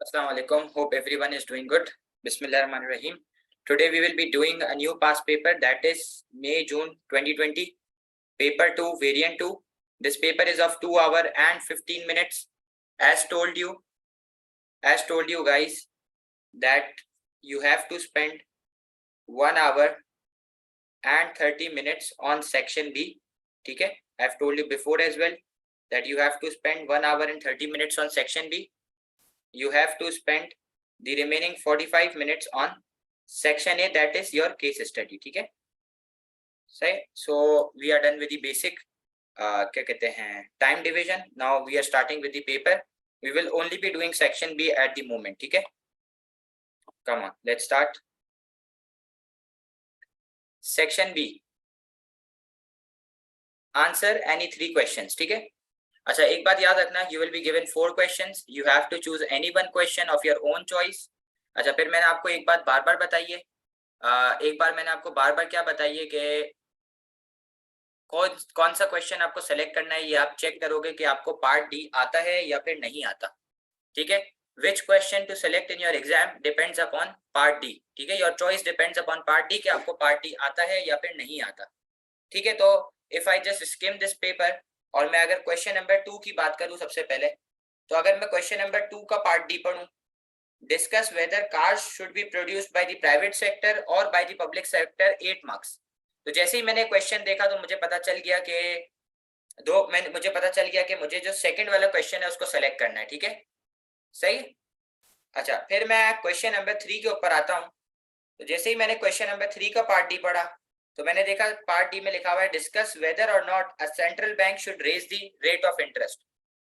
Assalamu alaikum. Hope everyone is doing good. Bismillahirrahmanirrahim. Today we will be doing a new past paper, that is May-June 2020, paper 2, variant 2. This paper is of 2 hours and 15 minutes. As told you guys, that you have to spend 1 hour and 30 minutes on section B. Okay, I have told you before as well that you have to spend 1 hour and 30 minutes on section B. You have to spend the remaining 45 minutes on section A, that is your case study. ठीक है, सही. So we are done with the basic क्या कहते हैं time division. Now we are starting with the paper. We will only be doing section B at the moment. ठीक है, come on, let's start. Section B, answer any 3 questions. ठीक है. अच्छा, एक बात याद रखना, you will be given 4 questions. You have to choose any one question of your own choice. अच्छा, फिर मैंने आपको एक बात बार बार बताई है, एक बार मैंने आपको बार बार क्या बताई है कि कौन सा क्वेश्चन आपको सेलेक्ट करना है. ये आप चेक करोगे कि आपको पार्ट डी आता है या फिर नहीं आता. ठीक है, which question to select in your exam depends upon part D. ठीक है, your choice depends upon part D कि आपको पार्ट डी आता है या फिर नहीं आता. ठीक है, तो if I just skim this paper और मैं अगर क्वेश्चन नंबर 2 की बात करूं सबसे पहले, तो अगर मैं क्वेश्चन नंबर 2 का पार्ट डी पढ़ूं, discuss whether cars should be produced by the private sector or by the public sector, 8 marks. तो जैसे ही मैंने क्वेश्चन देखा तो मुझे पता चल गया कि मुझे जो सेकंड वाला क्वेश्चन है उसको सेलेक्ट करना है. ठीक है, सही. अच्छा, फिर मैं क्वेश्चन नंबर 3 के ऊपर आता हूं. तो जैसे ही मैंने क्वेश्चन नंबर 3 का पार्ट डी पढ़ा तो मैंने देखा पार्ट डी में लिखा हुआ है डिस्कस वेदर और not a central bank should raise the rate of interest.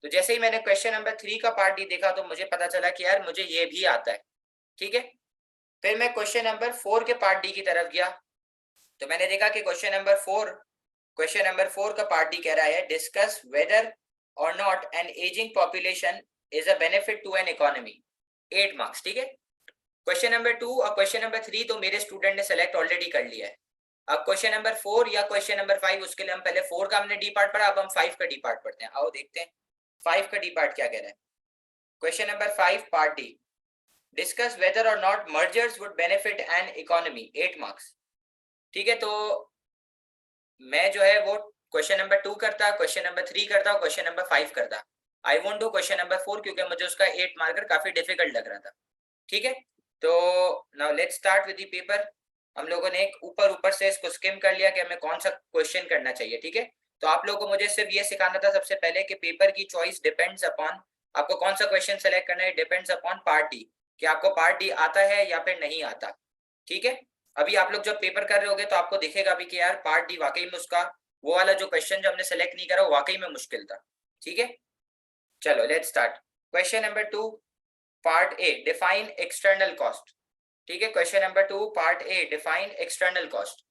तो जैसे ही मैंने क्वेश्चन नंबर 3 का पार्ट डी देखा तो मुझे पता चला कि यार मुझे ये भी आता है. ठीक है, फिर मैं क्वेश्चन नंबर 4 के पार्ट डी की तरफ गया तो मैंने देखा कि क्वेश्चन नंबर 4 का पार्ट डी कह रहा है डिस्कस वेदर और not an ageing population is a benefit to an economy, 8 marks. ठीक है, क्वेश्चन नंबर 2 और क्वेश्चन नंबर 3 तो मेरे स्टूडेंट ने सेलेक्ट ऑलरेडी कर लिया है. अब क्वेश्चन नंबर 4 या क्वेश्चन नंबर 5, उसके लिए हम पहले 4 का हमने डी पार्ट पढ़ा, अब हम 5 का डी पार्ट पढ़ते हैं. आओ देखते हैं 5 का डी पार्ट क्या कह रहा है. Question number 5 part D, discuss whether और not mergers would benefit an economy, 8 marks. ठीक है, तो मैं जो है वो क्वेश्चन नंबर 2 करता, क्वेश्चन नंबर 3 करता, क्वेश्चन नंबर 5 करता. I won't do question number 4 क्योंकि मुझे उसका 8 मार्कर काफी डिफिकल्ट लग रहा था. ठीक है, तो now let's start with the paper. हम लोगों ने एक ऊपर से इसको स्किम कर लिया कि हमें कौन सा क्वेश्चन करना चाहिए. ठीक है, तो आप लोगों को मुझे सिर्फ ये सिखाना था सबसे पहले कि पेपर की चॉइस डिपेंड्स अपॉन आपको कौन सा क्वेश्चन सेलेक्ट करना है, डिपेंड्स अपॉन पार्ट डी कि आपको पार्ट डी आता है या फिर नहीं आता. ठीक है, अभी आप लोग जब पेपर कर रहे होगे तो आपको दिखेगा भी कि यार पार्ट डी वाकई में उसका वो वाला जो क्वेश्चन जो हमने सेलेक्ट नहीं करा वो वाकई में मुश्किल था. ठीक है, चलो let's start. Question number 2 part A, define external cost. ठीक है, क्वेश्चन नंबर 2 पार्ट ए, define external cost.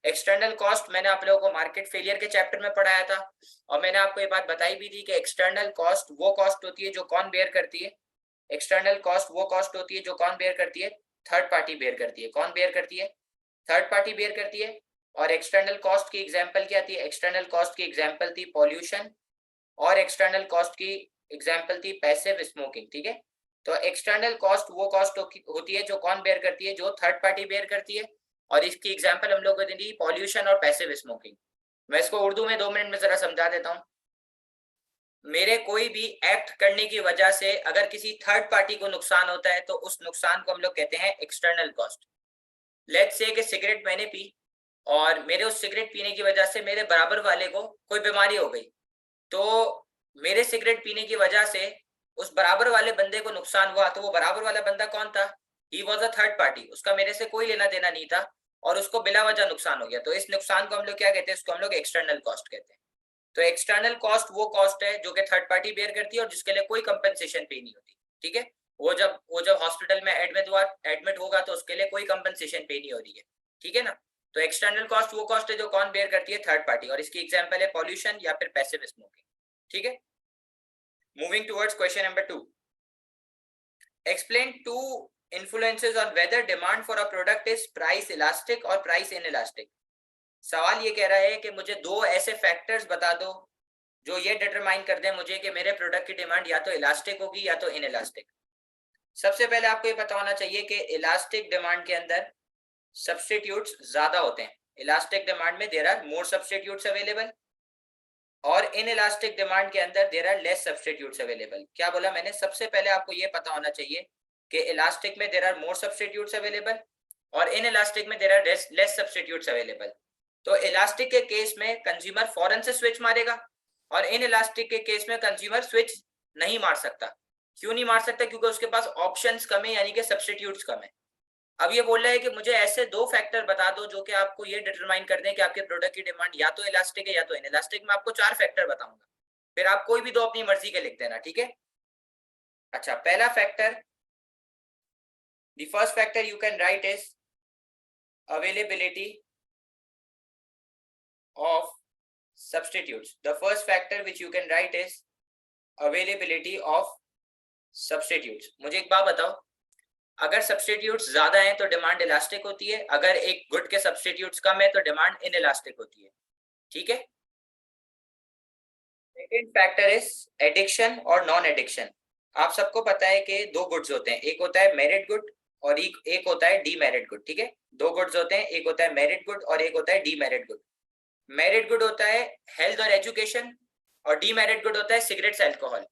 External cost मैंने आप लोगों को मार्केट फेलियर के चैप्टर में पढ़ाया था और मैंने आपको ये बात बताई भी थी कि एक्सटर्नल कॉस्ट वो कॉस्ट होती है जो कौन बेयर करती है. एक्सटर्नल कॉस्ट वो कॉस्ट होती है जो कौन बेयर करती है, थर्ड पार्टी बेयर करती है. कौन बेयर करती है, थर्ड पार्टी बेयर करती है. और एक्सटर्नल कॉस्ट की एग्जांपल क्या थी, एक्सटर्नल कॉस्ट की एग्जांपल थी पॉल्यूशन और एक्सटर्नल कॉस्ट की एग्जांपल थी पैसिव स्मोकिंग. ठीक है, तो एक्सटर्नल कॉस्ट वो कॉस्ट होती है जो कौन बेयर करती है, जो थर्ड पार्टी बेयर करती है. और इसकी एग्जांपल हम लोग को दी पॉल्यूशन और पैसिव स्मोकिंग. मैं इसको उर्दू में 2 मिनट में जरा समझा देता हूँ. मेरे कोई भी एक्ट करने की वजह से अगर किसी थर्ड पार्टी को नुकसान होता है तो उस नुकसान को हम लोग कहते हैं एक्सटर्नल कॉस्ट. लेट्स से कि सिगरेट मैंने पी और मेरे उस सिगरेट पीने की वजह से मेरे बराबर वाले को कोई बीमारी हो गई, तो मेरे सिगरेट पीने की वजह से उस बराबर वाले बंदे को नुकसान हुआ. तो वो बराबर वाला बंदा कौन था, he was a third party. उसका मेरे से कोई लेना देना नहीं था और उसको बिला वजह नुकसान हो गया. तो इस नुकसान को हम लोग क्या कहते हैं, इसको हम लोग एक्सटर्नल कॉस्ट कहते हैं. तो एक्सटर्नल कॉस्ट वो कॉस्ट है जो कि थर्ड पार्टी बेयर करती है और जिसके लिए कोई कंपनसेशन पे नहीं होती. ठीक है, वो जब हॉस्पिटल में एडमिट होगा तो उसके लिए कोई कंपनसेशन पे नहीं हो रही है. ठीक है ना, तो एक्सटर्नल कॉस्ट वो कॉस्ट है जो कौन बेयर करती है, थर्ड पार्टी. और इसकी एग्जांपल है पॉल्यूशन या फिर पैसिव स्मोकिंग. ठीक है, moving towards question number 2, explain 2 influences on whether demand for a product is price elastic or price inelastic. सवाल ये कह रहा है कि मुझे 2 ऐसे फैक्टर्स बता दो जो ये डिटरमाइन कर दें मुझे कि मेरे प्रोडक्ट की डिमांड या तो इलास्टिक होगी या तो इनइलास्टिक. सबसे पहले आपको ये पता होना चाहिए कि इलास्टिक डिमांड के अंदर सब्स्टिट्यूट्स ज्यादा होते हैं। इलास्टिक डिमांड में there are more substitutes available, और इन इलास्टिक डिमांड के अंदर there are less substitutes available. क्या बोला मैंने? सबसे पहले आपको ये पता होना चाहिए कि इलास्टिक में there are more substitutes available और इन इलास्टिक में there are less substitutes available. तो इलास्टिक के केस में कंज्यूमर फौरन से स्विच मारेगा, और इन इलास्टिक के केस में कंज्यूमर स्विच नहीं मार सकता। क्यों नहीं मार सकता? क्योंकि उसके पास ऑप्शंस कम है, यानी कि सब्स्टिट्यूट्स कम है। अब ये बोल रहा है कि मुझे ऐसे दो फैक्टर बता दो जो कि आपको ये डिटरमाइन कर दें कि आपके प्रोडक्ट की डिमांड या तो इलास्टिक है या तो इनइलास्टिक। मैं आपको चार फैक्टर बताऊंगा, फिर आप कोई भी दो अपनी मर्जी के लिख देना, ठीक है? अच्छा, पहला factor, the first factor you can write is availability of substitutes. The first factor which you can write is availability of substitutes. मुझे एक बात बताओ, अगर सब्स्टिट्यूट्स ज्यादा हैं तो डिमांड इलास्टिक होती है, अगर एक गुड के सब्स्टिट्यूट्स कम है तो डिमांड इनइलास्टिक होती है, ठीक है? सेकंड फैक्टर इज एडिक्शन और नॉन एडिक्शन। आप सबको पता है कि दो गुड्स होते हैं, एक होता है मेरिट गुड और एक होता है डीमेरिट गुड, ठीक है? दो गुड्स होते हैं, एक होता है मेरिट गुड और एक होता है डीमेरिट गुड। मेरिट गुड होता है हेल्थ और एजुकेशन, और डीमेरिट गुड होता है सिगरेट्स, अल्कोहल।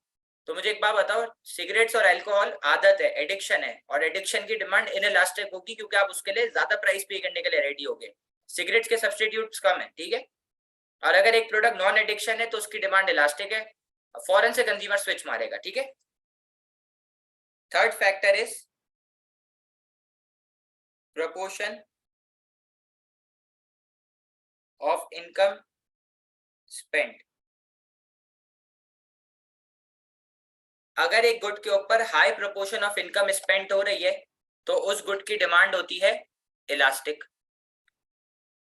तो मुझे एक बात बताओ, सिगरेट्स और अल्कोहल आदत है, एडिक्शन है, और एडिक्शन की डिमांड इनइलास्टिक होगी क्योंकि आप उसके लिए ज्यादा प्राइस पे करने के लिए रेडी हो गए। सिगरेट्स के सब्स्टिट्यूट्स कम है, ठीक है? और अगर एक प्रोडक्ट नॉन एडिक्शन है तो उसकी डिमांड इलास्टिक है, फॉरन से कंज्यूमर स्विच मारेगा, ठीक है? Third factor is proportion of income spent। अगर एक गुड के ऊपर high proportion of income spend हो रही है तो उस गुड की डिमांड होती है इलास्टिक,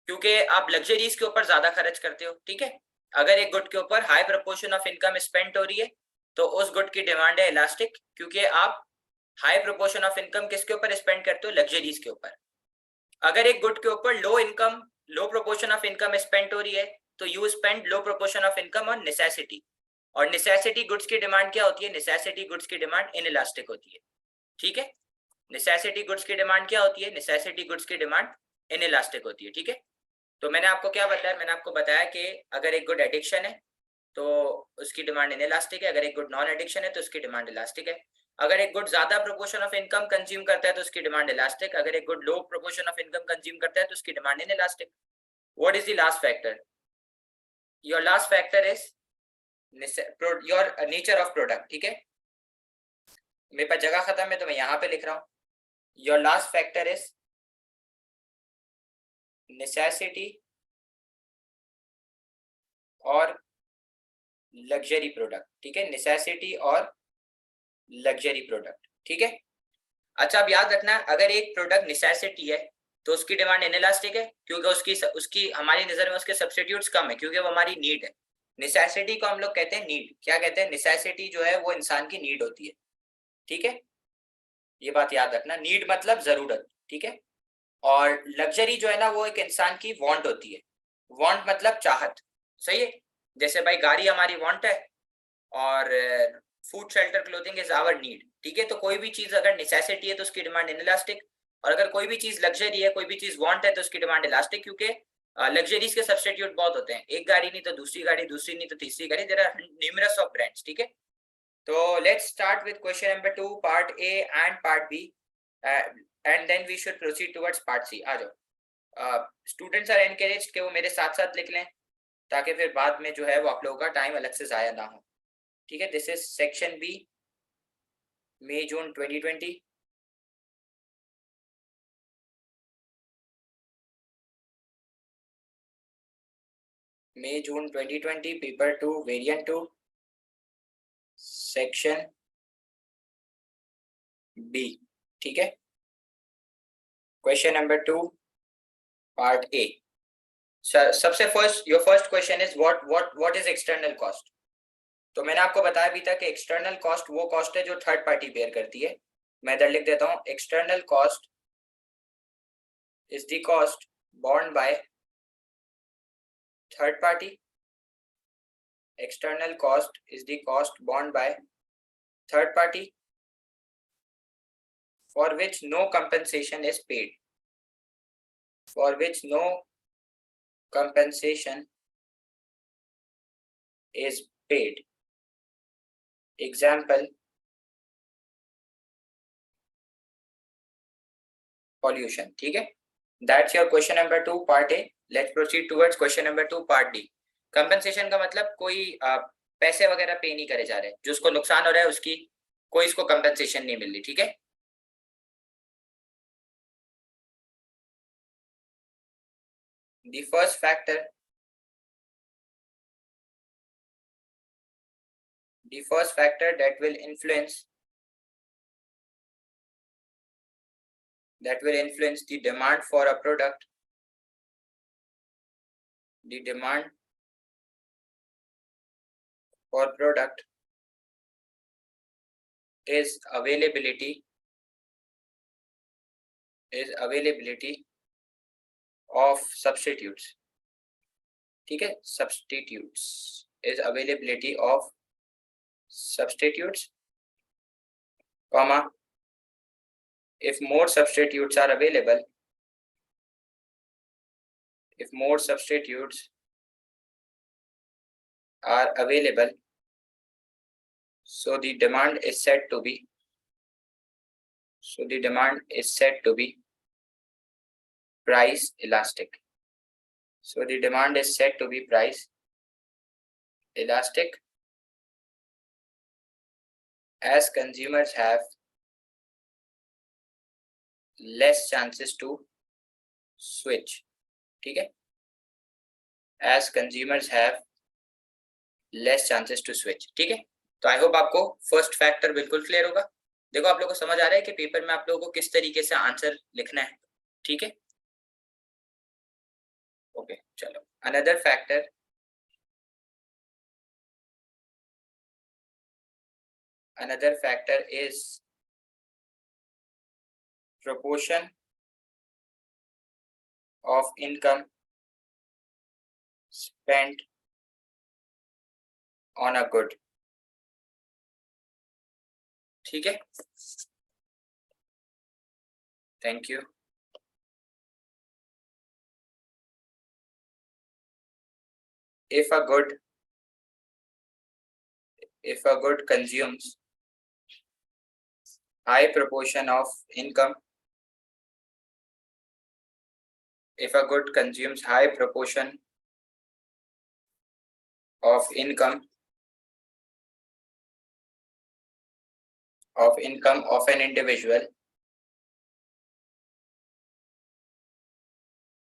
क्योंकि आप लग्जरीज के ऊपर ज्यादा खर्च करते हो, ठीक है? अगर एक गुड के ऊपर high proportion of income spend हो रही है तो उस गुड की डिमांड है इलास्टिक, क्योंकि आप हाई प्रोपोर्शन ऑफ इनकम किसके ऊपर स्पेंड करते हो? लग्जरीज के ऊपर। अगर एक गुड के ऊपर लो प्रोपोर्शन ऑफ इनकम स्पेंड हो रही है तो you spend low proportion of income on necessity, और नेसेसिटी गुड्स की डिमांड क्या होती है? नेसेसिटी गुड्स की डिमांड इनइलास्टिक होती है, ठीक है? नेसेसिटी गुड्स की डिमांड क्या होती है? नेसेसिटी गुड्स की डिमांड इनइलास्टिक होती है, ठीक है? तो मैंने आपको क्या बताया? मैंने आपको बताया कि अगर एक गुड एडिक्शन है तो उसकी डिमांड इनइलास्टिक है, अगर एक गुड नॉन एडिक्शन है तो उसकी डिमांड इलास्टिक है। अगर एक गुड ज्यादा प्रोपोर्शन ऑफ इनकम कंज्यूम करता है तो उसकी डिमांड इलास्टिक, अगर एक good low proportion of income consume करता है तो उसकी demand inelastic. What is the last factor? Your last factor is your nature of product, ठीक है? मेरे पास जगह खत्म है तो मैं यहाँ पे लिख रहा हूँ, your last factor is necessity और लग्जरी प्रोडक्ट, ठीक है? नेसेसिटी और लग्जरी प्रोडक्ट, ठीक है? अच्छा, अब याद रखना, अगर एक प्रोडक्ट नेसेसिटी है तो उसकी डिमांड इनइलास्टिक है, क्योंकि उसकी हमारी नजर में उसके सब्स्टिट्यूट्स कम है, क्योंकि वो हमारी नीड है। नेसेसिटी को हम लोग कहते हैं नीड। क्या कहते हैं? नेसेसिटी जो है वो इंसान की नीड होती है, ठीक है? ये बात याद रखना, नीड मतलब जरूरत, ठीक है? और लग्जरी जो है ना वो एक इंसान की वांट होती है। वांट मतलब चाहत, सही है? जैसे भाई गाड़ी हमारी वांट है और food shelter clothing is our need, ठीक है? तो कोई भी चीज अगर नेसेसिटी है तो उसकी डिमांड इनइलास्टिक, और अगर कोई भी चीज लग्जरी है, कोई भी चीज वांट है तो उसकी डिमांड इलास्टिक, क्योंकि लग्जरीज के सब्स्टिट्यूट बहुत होते हैं, एक गाड़ी नहीं तो दूसरी गाड़ी, दूसरी नहीं तो तीसरी गाड़ी, there are numerous of brands, ठीक है? तो let's start with question number 2 part A and part B, and then we should proceed towards part C. आ जाओ, स्टूडेंट्स आर एनकरेज्ड कि वो मेरे साथ साथ लिख लें, ताकि फिर बाद में जो है वो आप लोगों का टाइम अलग से जाया ना हो, ठीक है? This is section B, May June 2020। May June 2020, paper 2, variant 2, section B, ठीक है? Question number 2 part A. सबसे first, your first question is what is external cost. तो मैंने आपको बताया भी था कि एक्सटर्नल कॉस्ट वो कॉस्ट है जो थर्ड पार्टी बेयर करती है। मैं इधर लिख देता हूं, external cost is the cost borne by third party। external cost is the cost borne by third party for which no compensation is paid, for which no compensation is paid. Example, pollution. ठीक है, that's your question number 2 part A. Let's proceed towards question number 2 part D. compensation का मतलब कोई पैसे वगैरह पे नहीं करे जा रहे, जो उसको नुकसान हो रहा है उसकी कोई इसको कंपनसेशन नहीं मिल रही, ठीक है। The first factor that will influence the demand for a product, the demand for product is availability of substitutes, ठीक है, substitutes is availability of substitutes, comma, if more substitutes are available, so the demand is said to be price elastic. So the demand is said to be price elastic as consumers have less chances to switch, ठीक है, as consumers have less chances to switch, ठीक है। तो I hope आपको first factor बिल्कुल clear होगा। देखो आप लोगों को समझ आ रहा है कि पेपर में आप लोगों को किस तरीके से आंसर लिखना है, ठीक है। ओके चलो, another factor is proportion of income spent on a good, ठीक है। Thank you. if a good consumes high proportion of income, if a good consumes high proportion of income of an individual,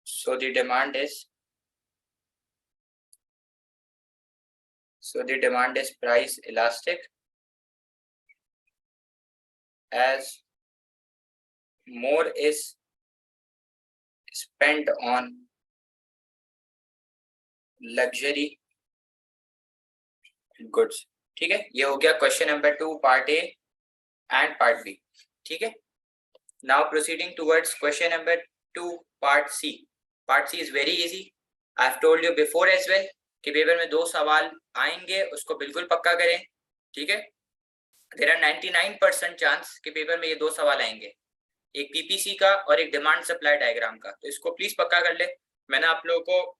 so the demand is price elastic as more is spent on luxury goods, ठीक है। ये हो गया question number 2 part A and part B, ठीक है। Now proceeding towards question number 2 part C. Part C is very easy, I have told you before as well कि paper में 2 सवाल आएंगे, उसको बिल्कुल पक्का करें, ठीक है। देयर आर 99% चांस कि पेपर में ये 2 सवाल आएंगे, एक पीपीसी का और एक डिमांड सप्लाई डायग्राम का, तो इसको प्लीज पक्का कर ले। मैंने आप लोगों को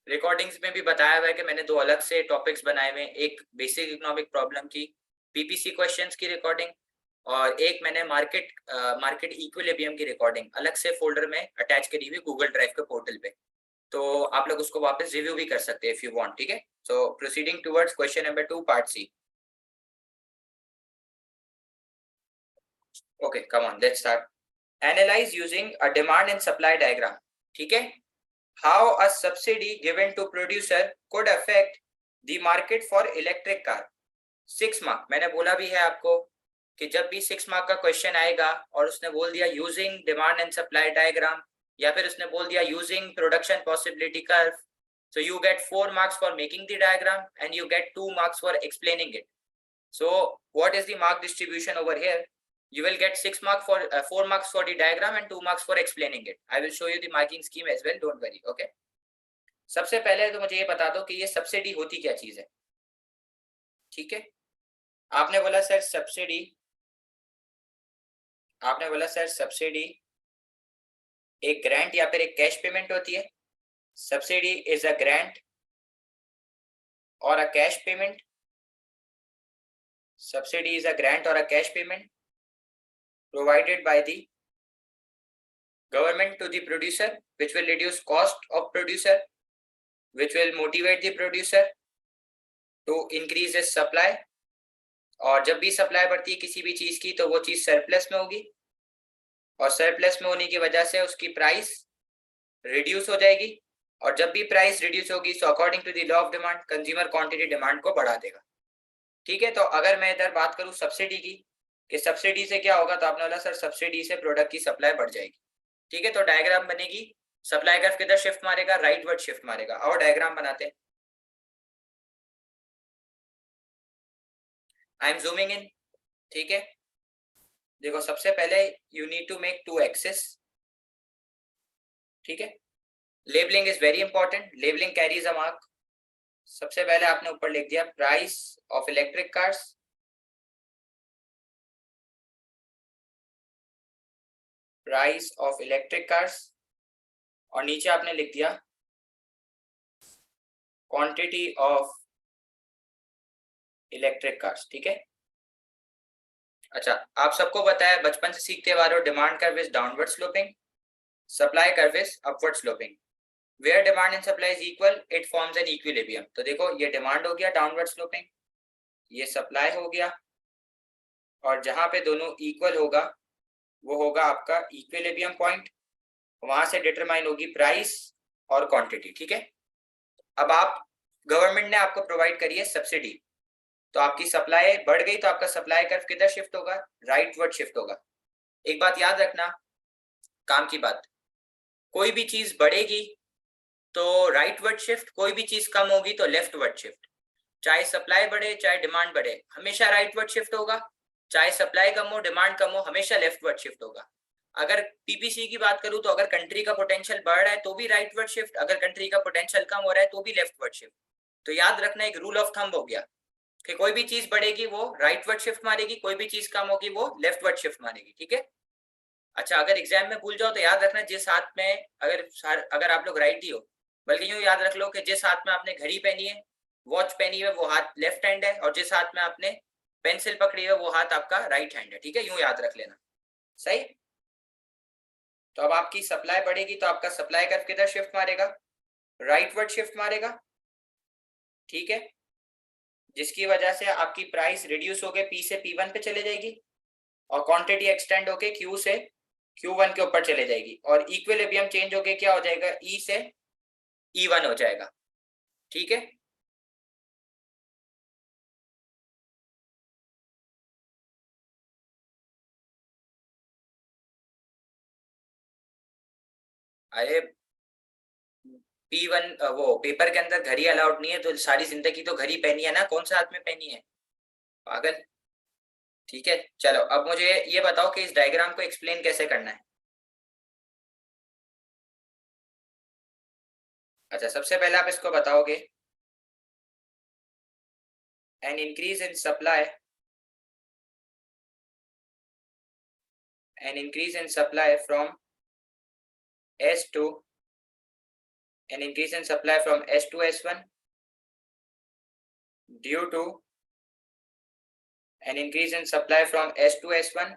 रिकॉर्डिंग्स में भी बताया हुआ है कि मैंने 2 अलग से टॉपिक्स बनाए हुए हैं, एक बेसिक इकोनॉमिक प्रॉब्लम की पीपीसी क्वेश्चंस की रिकॉर्डिंग और एक मैंने मार्केट इक्विलिब्रियम की रिकॉर्डिंग अलग से फोल्डर में अटैच करी हुई गूगल ड्राइव के पोर्टल पे, तो आप लोग उसको वापस रिव्यू भी कर सकते हैं इफ यू वांट, ठीक है। So proceeding towards question number 2 part C. Okay come on, let's start. Analyse using a demand and supply diagram, ठीक है। How a subsidy given to producer could affect the market for electric car। 6 mark मैंने बोला भी है आपको कि जब भी 6 मार्क का क्वेश्चन आएगा और उसने बोल दिया using demand and supply diagram या फिर उसने बोल दिया using production possibility curve, so you get 4 marks for making the diagram and you get 2 marks for explaining it। So what is the mark distribution over here? You will get 6 marks for 4 marks for the diagram and 2 marks for explaining it। I will show you the marking scheme as well, don't worry, okay। सबसे पहले तो मुझे ये बता दो कि ये subsidy होती क्या चीज है, ठीक है। आपने बोला सर सब्सिडी आपने बोला सर सब्सिडी एक ग्रांट या फिर एक कैश पेमेंट होती है। Subsidy is a grant or a cash payment. Subsidy is a grant or a cash payment provided by the government to the producer, which will reduce cost of producer, which will motivate the producer to increase its supply। और जब भी supply बढ़ती है किसी भी चीज की तो वो चीज सरप्लस में होगी, और सरप्लस में होने की वजह से उसकी प्राइस रिड्यूस हो जाएगी, और जब भी प्राइस रिड्यूस होगी so according to the law of demand consumer quantity demand को बढ़ा देगा। ठीक है, तो अगर मैं इधर बात करूं सब्सिडी की कि सब्सिडी से क्या होगा, तो आपने बोला सर सब्सिडी से प्रोडक्ट की सप्लाई बढ़ जाएगी। ठीक है, तो डायग्राम बनेगी, सप्लाई कर्व किधर शिफ्ट मारेगा, राइट वर्ड शिफ्ट मारेगा। और डायग्राम बनाते हैं, आई एम जूमिंग इन। ठीक है, देखो सबसे पहले you need to make 2 axes. ठीक है, labelling is very important, labelling carries a mark. सबसे पहले आपने ऊपर लिख दिया price of electric cars, price of electric cars, और नीचे आपने लिख दिया क्वांटिटी ऑफ इलेक्ट्रिक कार्स। ठीक है, अच्छा आप सबको पता है, बचपन से सीखते आ रहे हो, demand curve is downward sloping, supply curve is upward sloping. Where demand and supply is equal it forms an equilibrium. तो देखो ये डिमांड हो गया डाउनवर्ड स्लोपिंग, ये सप्लाई हो गया, और जहां पे दोनों इक्वल होगा वो होगा आपका इक्विलिब्रियम पॉइंट, वहां से डिटरमाइन होगी प्राइस और क्वांटिटी। ठीक है, अब आप गवर्नमेंट ने आपको प्रोवाइड करी है सब्सिडी, तो आपकी सप्लाई बढ़ गई तो आपका सप्लाई कर्व किधर शिफ्ट होगा, राइट वर्ड शिफ्ट होगा। एक बात याद रखना, काम की बात, कोई भी चीज बढ़ेगी तो राइट वर्ड शिफ्ट, कोई भी चीज कम होगी तो लेफ्ट वर्ड शिफ्ट। चाहे सप्लाई बढ़े चाहे डिमांड बढ़े हमेशा राइट वर्ड शिफ्ट होगा, चाहे सप्लाई कम हो डिमांड कम हो हमेशा लेफ्ट वर्ड शिफ्ट होगा। अगर पीपीसी की बात करूं तो अगर कंट्री का पोटेंशियल बढ़ रहा है तो भी राइट वर्ड शिफ्ट, अगर कंट्री का पोटेंशियल कम हो रहा है तो भी लेफ्ट वर्ड शिफ्ट। तो याद रखना एक रूल ऑफ थंब हो गया कि कोई भी चीज बढ़ेगी वो राइट वर्ड शिफ्ट मारेगी, कोई भी चीज कम होगी वो लेफ्ट वर्ड शिफ्ट मारेगी। ठीक है, अच्छा अगर एग्जाम में भूल जाओ तो याद रखना जिस हाथ में, अगर आप लोग राइट ही हो, बल्कि यूं याद रख लो कि जिस हाथ में आपने घड़ी पहनी है, वॉच पहनी है, वो हाथ लेफ्ट हैंड है, और जिस हाथ में आपने पेंसिल पकड़ी है वो हाथ आपका राइट हैंड है। ठीक है, यूं याद रख लेना। सही, तो अब आपकी सप्लाई बढ़ेगी तो आपका सप्लाई कर्व किधर शिफ्ट मारेगा, राइट वर्ड शिफ्ट मारेगा। ठीक है, जिसकी वजह से आपकी प्राइस रिड्यूस होके पी से P1 पे चले जाएगी, और क्वांटिटी एक्सटेंड होके Q से Q1 के ऊपर चले जाएगी, और इक्विलिब्रियम चेंज होके क्या हो जाएगा, E से E1 हो जाएगा। ठीक है, अरे P1 वो पेपर के अंदर घड़ी अलाउड नहीं है, तो सारी जिंदगी तो घड़ी पहनी है ना, कौन सा हाथ में पहनी है, पागल। ठीक है, चलो अब मुझे ये बताओ कि इस डायग्राम को एक्सप्लेन कैसे करना है। अच्छा सबसे पहले आप इसको बताओगे, an increase in supply, an increase in supply from S to an increase in supply from S to S1 due to an increase in supply from S to S1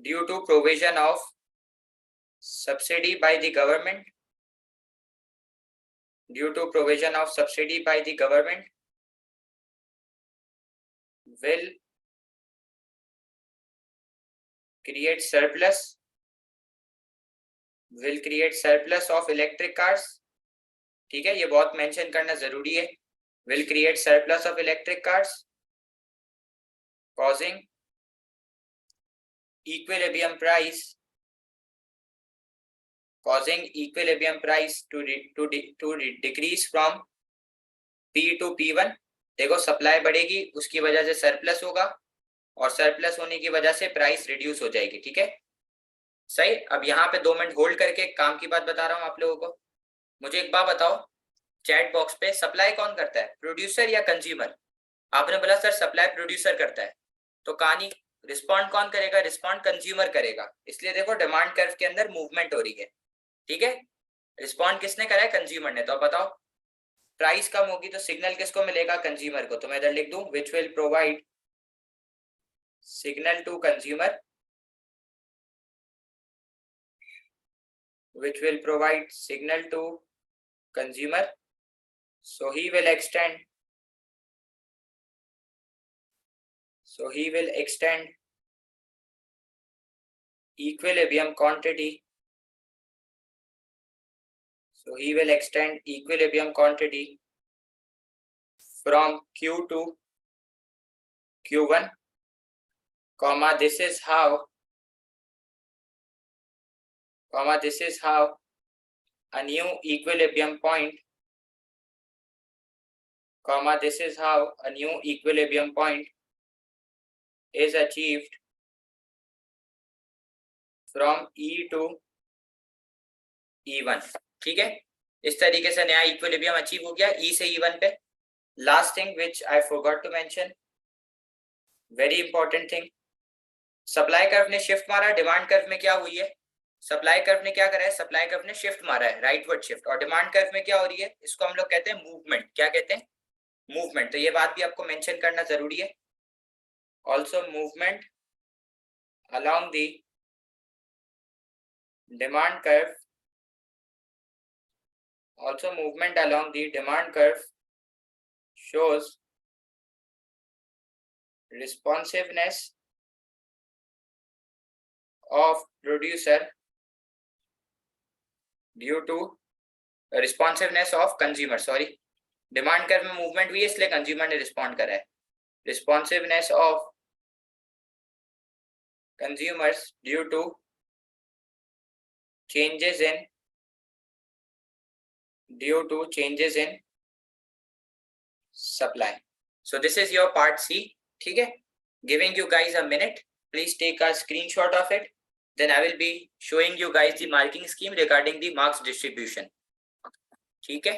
due to provision of subsidy by the government, due to provision of subsidy by the government will create surplus of electric cars। ठीक है, ये बहुत mention करना जरूरी है, will create surplus of electric cars causing equilibrium price to decrease from P to P1। देखो supply बढ़ेगी उसकी वजह से सरप्लस होगा, और सरप्लस होने की वजह से प्राइस रिड्यूस हो जाएगी। ठीक है, सही। अब यहाँ पे 2 मिनट होल्ड करके काम की बात बता रहा हूँ आप लोगों को। मुझे एक बात बताओ, चैट बॉक्स पे सप्लाई कौन करता है, प्रोड्यूसर या कंज्यूमर? आपने बोला सर सप्लाई प्रोड्यूसर करता है, तो कहानी रिस्पॉन्ड कौन करेगा? रिस्पॉन्ड कंज्यूमर करेगा, इसलिए देखो डिमांड कर्व के अंदर मूवमेंट हो रही है, ठीक है। रिस्पॉन्ड किसने करा है? कंज्यूमर ने। तो अब बताओ प्राइस कम होगी तो सिग्नल किसको मिलेगा? कंज्यूमर को। तो मैं इधर लिख दूं which will provide signal to consumer, which will provide signal to consumer, so he will extend equilibrium quantity, from Q to Q1, comma this is how a new equilibrium point is achieved from E to E1, ठीक है। इस तरीके से नया equilibrium achieve हो गया E से E1 पे। Last thing which I forgot to mention, very important thing, supply curve ने शिफ्ट मारा, डिमांड कर्व में क्या हुई है? सप्लाई कर्व ने क्या करा है? सप्लाई कर्व ने शिफ्ट मारा है, राइटवर्ड शिफ्ट। और डिमांड कर्व में क्या हो रही है? इसको हम लोग कहते हैं मूवमेंट। क्या कहते हैं? मूवमेंट। तो ये बात भी आपको मेंशन करना जरूरी है। Also movement along the demand curve shows responsiveness of producer due to responsiveness of consumer, sorry, demand curve में मूवमेंट हुई है इसलिए कंज्यूमर ने रिस्पॉन्ड करा है। Responsiveness of consumers due to changes in supply. So this is your part C, ठीक है। Giving you guys a minute, please take a screenshot of it, then I will be showing you guys the marking scheme regarding the marks distribution, ठीक है।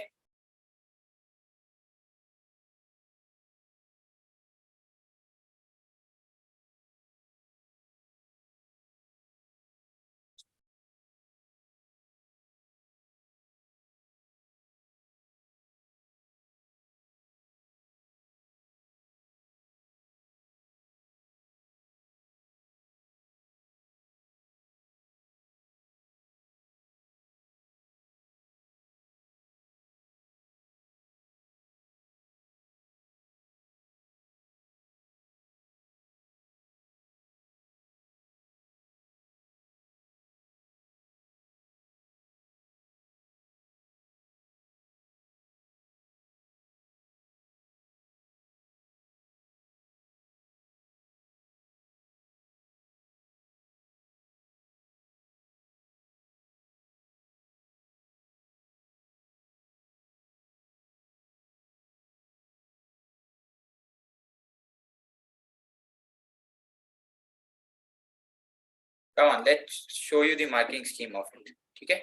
Come on, let's show you the marking scheme of it, ठीक है।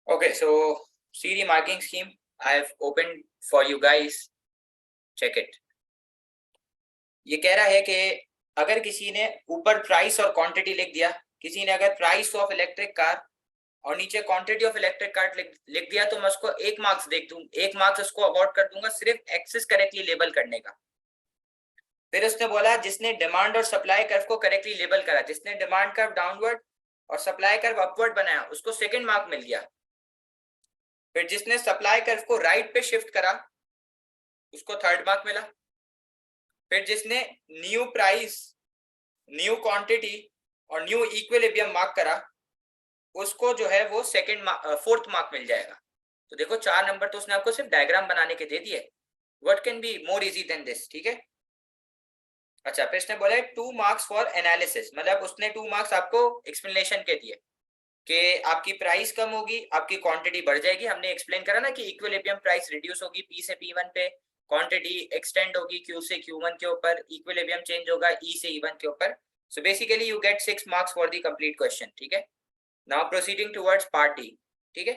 Okay, so see the marking scheme I have opened for you guys, check it। ये कह रहा है कि अगर किसी ने ऊपर प्राइस और क्वांटिटी लिख दिया, किसी ने अगर प्राइस ऑफ इलेक्ट्रिक कार और नीचे क्वांटिटी ऑफ इलेक्ट्रिक कार लिख दिया तो मैं उसको 1 मार्क्स देख दूं, 1 मार्क्स उसको अवॉर्ड कर दूंगा सिर्फ एक्सेस करेक्टली लेबल करने का। फिर उसने बोला जिसने डिमांड और सप्लाई कर्व को करेक्टली लेबल करा, जिसने डिमांड कर्व डाउनवर्ड और सप्लाई कर्व अपवर्ड बनाया उसको 2nd मार्क मिल गया। फिर जिसने सप्लाई कर्व को राइट पे शिफ्ट करा उसको 3rd मार्क मिला। फिर जिसने न्यू प्राइस, न्यू क्वांटिटी और न्यू इक्विलिब्रियम मार्क करा उसको जो है वो 4th मार्क मिल जाएगा। तो देखो 4 नंबर तो उसने आपको सिर्फ डायग्राम बनाने के दे दिए। What can be more easy than this, ठीक है। अच्छा, फिर इसने बोला 2 मार्क्स फॉर एनालिसिस, मतलब उसने 2 मार्क्स आपको एक्सप्लेनेशन के दिए कि आपकी प्राइस कम होगी, आपकी क्वांटिटी बढ़ जाएगी। हमने एक्सप्लेन करा ना कि इक्विलिब्रियम प्राइस रिड्यूस होगी P से P1 पे, क्वांटिटी एक्सटेंड होगी Q से Q1 के ऊपर, इक्विलिब्रियम चेंज होगा E से E1 के ऊपर। So basically you get 6 marks for the complete question, ठीक है। Now proceeding towards part D. ठीक है,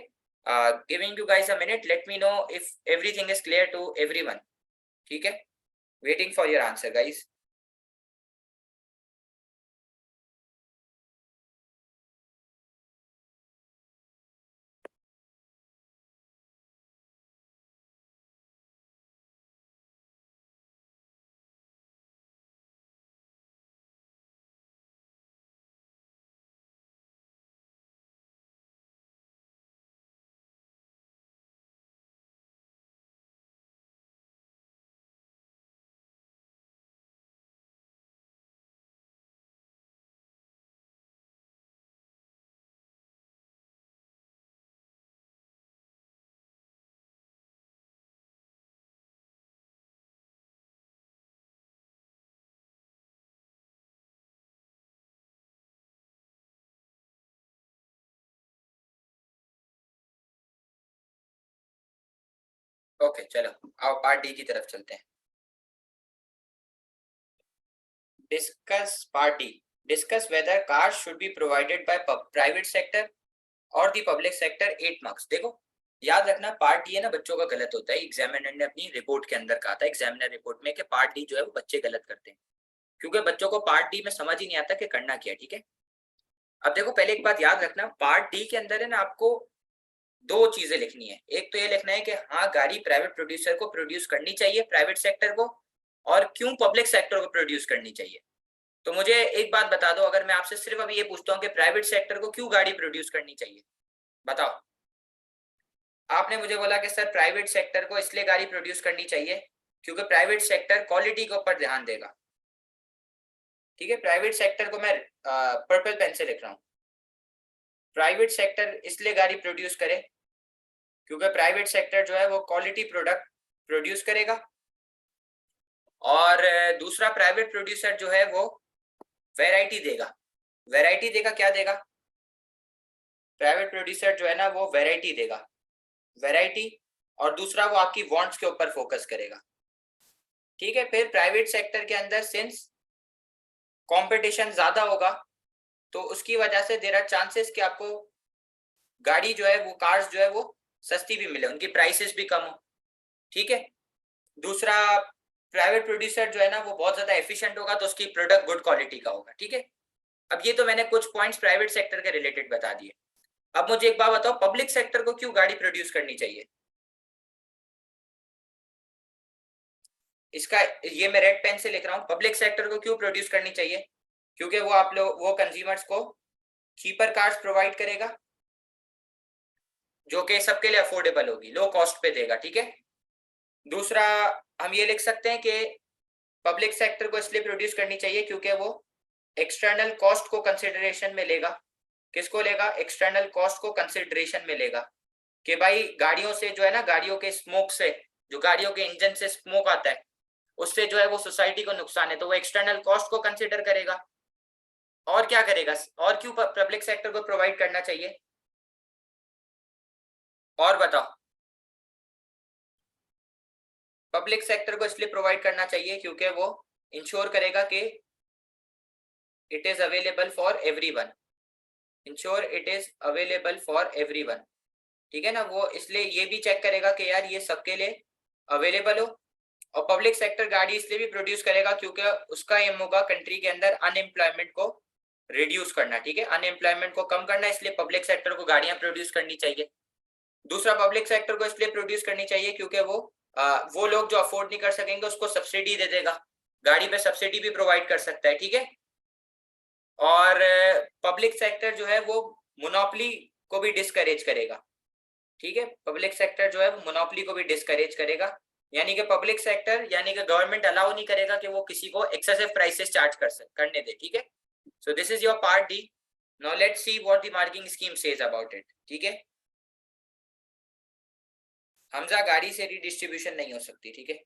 giving you guys a minute, let me know if everything is clear to everyone. ठीक है, waiting for your answer guys. Okay चलो, आओ part D की तरफ चलते हैं. Discuss part D. Discuss whether cars should be provided by private sector और the public sector 8 marks. देखो याद रखना, पार्ट डी है ना बच्चों का गलत होता है. एग्जामिनर ने अपनी रिपोर्ट के अंदर कहा था, एग्जामिनर रिपोर्ट में, कि पार्ट डी जो है वो बच्चे गलत करते हैं, क्योंकि बच्चों को पार्ट डी में समझ ही नहीं आता कि करना क्या. ठीक है, अब देखो पहले एक बात याद रखना, पार्ट डी के अंदर है ना आपको दो चीजें लिखनी है. एक तो ये लिखना है कि हाँ गाड़ी प्राइवेट प्रोड्यूसर को प्रोड्यूस करनी चाहिए, प्राइवेट सेक्टर को, और क्यों पब्लिक सेक्टर को प्रोड्यूस करनी चाहिए. तो मुझे एक बात बता दो, अगर मैं आपसे सिर्फ अभी ये पूछता हूँ कि प्राइवेट सेक्टर को क्यों गाड़ी प्रोड्यूस करनी चाहिए, बताओ. आपने मुझे बोला कि सर प्राइवेट सेक्टर को इसलिए गाड़ी प्रोड्यूस करनी चाहिए क्योंकि प्राइवेट सेक्टर क्वालिटी के ऊपर ध्यान देगा. ठीक है, प्राइवेट सेक्टर को मैं पर्पल पेन से लिख रहा हूँ. प्राइवेट सेक्टर इसलिए गाड़ी प्रोड्यूस करे क्योंकि प्राइवेट सेक्टर जो है वो क्वालिटी प्रोडक्ट प्रोड्यूस करेगा. और दूसरा, प्राइवेट प्रोड्यूसर जो है वो वैरायटी देगा. वैरायटी देगा, क्या देगा? प्राइवेट प्रोड्यूसर जो है ना वो वैरायटी देगा, वैरायटी. और दूसरा वो आपकी वांट्स के ऊपर फोकस करेगा. ठीक है, फिर प्राइवेट सेक्टर के अंदर सिंस कंपटीशन ज्यादा होगा तो उसकी वजह से देयर आर चांसेस कि आपको गाड़ी जो है वो, कार्स जो है वो सस्ती भी मिले, उनकी प्राइसेस भी कम हो. ठीक है, दूसरा प्राइवेट प्रोड्यूसर जो है ना वो बहुत ज्यादा एफिशिएंट होगा तो उसकी प्रोडक्ट गुड क्वालिटी का होगा. ठीक है, अब ये तो मैंने कुछ पॉइंट्स प्राइवेट सेक्टर के रिलेटेड बता दिए. अब मुझे एक बात बताओ, पब्लिक सेक्टर को क्यों गाड़ी प्रोड्यूस करनी चाहिए? इसका ये मैं रेड पेन से लिख रहा हूँ. पब्लिक सेक्टर को क्यों प्रोड्यूस करनी चाहिए? क्योंकि वो आप लोग, वो कंज्यूमर्स को चीपर कार्स प्रोवाइड करेगा जो कि सबके लिए अफोर्डेबल होगी, लो कॉस्ट पे देगा. ठीक है, दूसरा हम ये लिख सकते हैं कि पब्लिक सेक्टर को इसलिए प्रोड्यूस करनी चाहिए क्योंकि वो एक्सटर्नल कॉस्ट को कंसिडरेशन में लेगा. किसको लेगा? एक्सटर्नल कॉस्ट को कंसिडरेशन में लेगा कि भाई गाड़ियों से जो है ना, गाड़ियों के स्मोक से, जो गाड़ियों के इंजन से स्मोक आता है उससे जो है वो सोसाइटी को नुकसान है, तो वो एक्सटर्नल कॉस्ट को कंसिडर करेगा. और क्या करेगा? और क्यों पब्लिक सेक्टर को प्रोवाइड करना चाहिए? और बताओ. पब्लिक सेक्टर को इसलिए प्रोवाइड करना चाहिए क्योंकि वो इंश्योर करेगा कि it is available for everyone. Ensure it is available for everyone. ठीक है ना, वो इसलिए ये भी चेक करेगा कि यार ये सबके लिए अवेलेबल हो. और पब्लिक सेक्टर गाड़ी इसलिए भी प्रोड्यूस करेगा क्योंकि उसका एम होगा कंट्री के अंदर अनएम्प्लॉयमेंट को रिड्यूस करना. ठीक है, अनएम्प्लॉयमेंट को कम करना, इसलिए पब्लिक सेक्टर को गाड़ियां प्रोड्यूस करनी चाहिए. दूसरा, पब्लिक सेक्टर को इसलिए प्रोड्यूस करनी चाहिए क्योंकि वो लोग जो अफोर्ड नहीं कर सकेंगे उसको सब्सिडी दे देगा, गाड़ी पे सब्सिडी भी प्रोवाइड कर सकता है. ठीक है, और पब्लिक सेक्टर जो है वो मोनोपोली को भी डिस्करेज करेगा. ठीक है, पब्लिक सेक्टर जो है वो मोनोपोली को भी डिस्करेज करेगा, यानी कि पब्लिक सेक्टर, यानी कि गवर्नमेंट अलाउ नहीं करेगा कि वो किसी को एक्सेसिव प्राइसेस चार्ज करने दे. ठीक है, so this is your part D. Now let's see what the marking scheme says about it. ठीक है, हमजा गाड़ी से रिडिस्ट्रीब्यूशन नहीं हो सकती. ठीक है,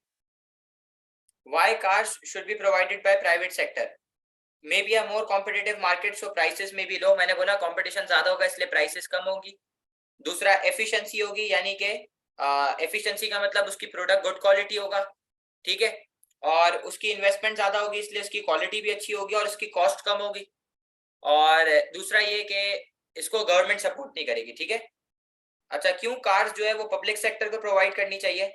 why cars should be provided by private sector? Maybe a more competitive market so prices may be low. मैंने बोला कंपटीशन ज्यादा होगा इसलिए प्राइसेस कम होगी. दूसरा, एफिशिएंसी होगी, यानी कि एफिशिएंसी का मतलब उसकी प्रोडक्ट गुड क्वालिटी होगा. ठीक है, और उसकी इन्वेस्टमेंट ज्यादा होगी इसलिए उसकी क्वालिटी भी अच्छी होगी और उसकी कॉस्ट कम होगी. और दूसरा ये कि इसको गवर्नमेंट सपोर्ट नहीं करेगी, ठीक है। अच्छा, क्यों कार्स जो है वो पब्लिक सेक्टर को प्रोवाइड करनी चाहिए?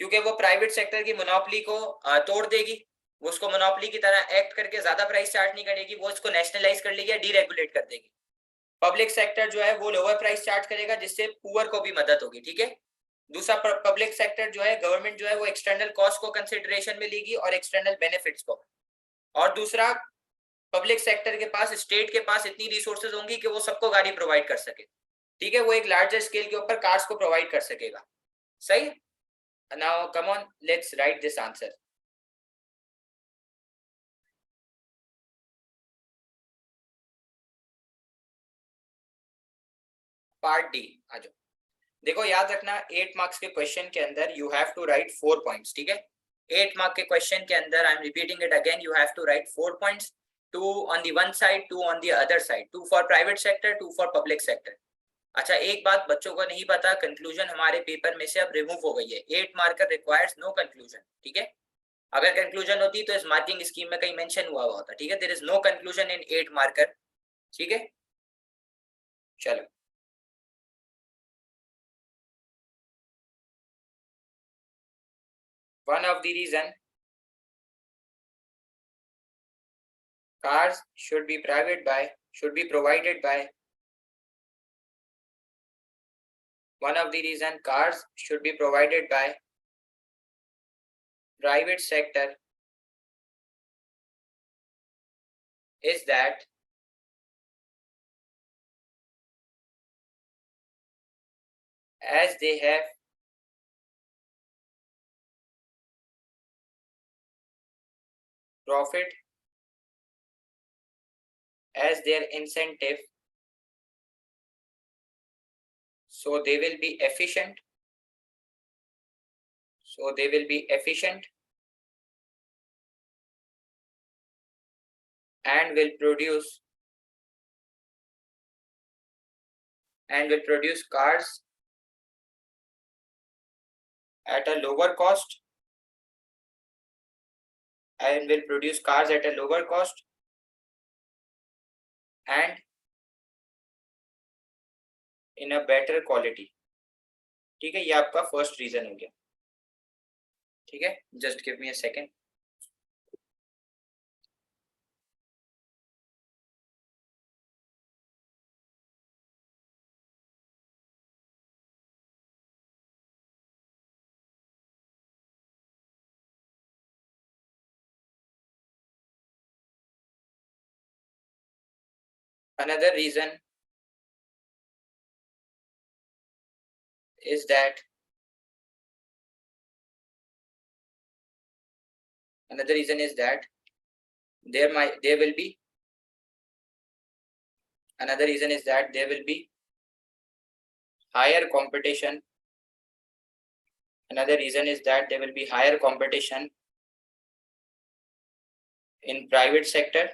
क्योंकि वो प्राइवेट सेक्टर की मोनोपोली को तोड़ देगी, वो उसको मोनोपोली की तरह एक्ट करके ज्यादा प्राइस चार्ज नहीं करेगी, वो इसको नेशनलाइज कर लेगी या डीरेगुलेट कर देगी। पब्लिक सेक्टर जो है वो लोअर प्राइस चार्ज करेगा, जिससे पुअर को भी मदद होगी, ठीक है। दूसरा, पब्लिक सेक्टर जो है, गवर्नमेंट जो है वो एक्सटर्नल कॉस्ट को कंसिडरेशन में लेगी और एक्सटर्नल बेनिफिट्स को। और दूसरा, पब्लिक सेक्टर के पास, स्टेट के पास इतनी रिसोर्सेज होंगी कि वो सबको गाड़ी प्रोवाइड कर सके, ठीक है, वो एक लार्जर स्केल के ऊपर कार्स को प्रोवाइड कर सकेगा। सही। Now come on, let's write this answer. Part D आ जाओ। देखो याद रखना, 8 मार्क्स के क्वेश्चन के अंदर you have to write 4 points, ठीक है। 8 मार्क के क्वेश्चन के अंदर, I am repeating it again, you have to write 4 points, 2 on the one side, 2 on the other side, 2 for private sector, 2 for public sector. अच्छा, एक बात बच्चों को नहीं पता, कंक्लूजन हमारे पेपर में से अब रिमूव हो गई है। 8 मार्कर रिक्वायर्स नो कंक्लूजन, ठीक है। अगर कंक्लूजन होती तो इस मार्किंग स्कीम में कहीं मेंशन हुआ होता, ठीक है। There is no conclusion in 8 marker, ठीक है। चलो, one of the reason cars should be provided by one of the reason cars should be provided by private sector is that as they have profit as their incentive, so they will be efficient, and will produce cars at a lower cost, and in a better quality, ठीक है। ये आपका first reason हो गया, ठीक है। Just give me a second. Another reason is that there will be higher competition. Another reason is that there will be higher competition in private sector.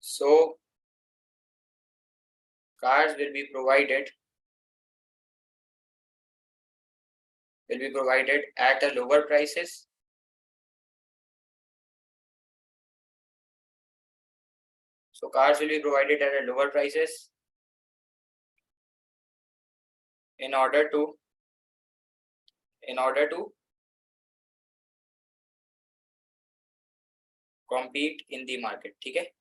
So cars will be provided at a lower prices. So cars will be provided at a lower prices in order to compete in the market, ठीक है।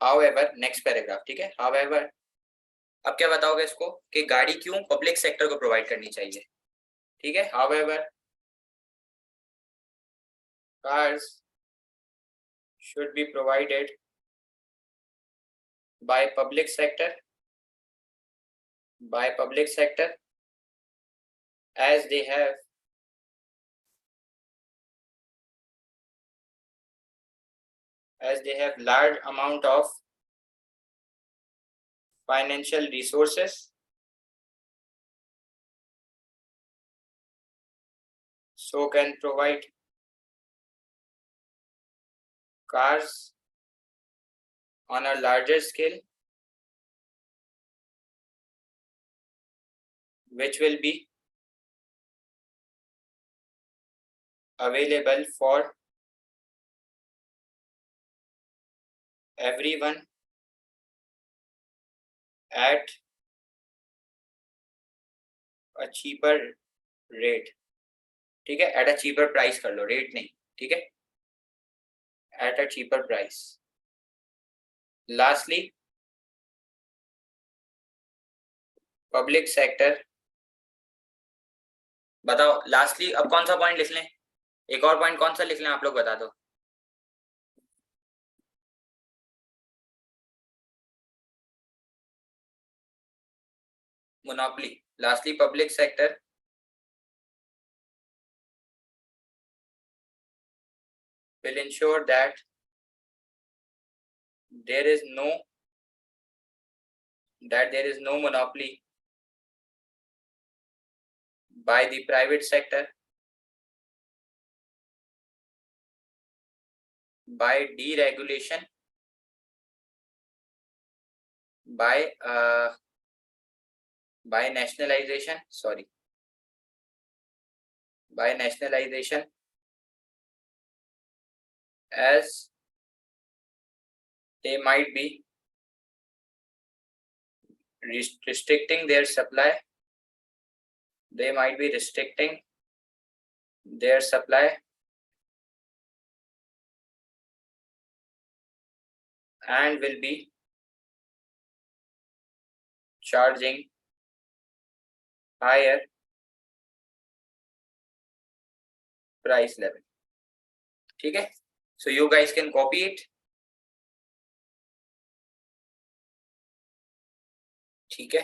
However, next paragraph, ठीक है। However, अब क्या बताओगे इसको कि गाड़ी क्यों पब्लिक सेक्टर को प्रोवाइड करनी चाहिए, ठीक है। However, cars should be provided by public sector as they have large amount of financial resources, so can provide cars on a larger scale, which will be available for everyone at a cheaper rate. ठीक है, at a cheaper price कर लो, rate नहीं, ठीक है, at a cheaper price. Lastly public sector. बताओ lastly अब कौन सा पॉइंट लिख लें, एक और पॉइंट कौन सा लिख लें, आप लोग बता दो. Monopoly. Lastly public sector will ensure that there is no monopoly by the private sector, by deregulation, by nationalization, as they might be restricting their supply, and will be charging higher price level. ठीक है, so you guys can copy it. ठीक है.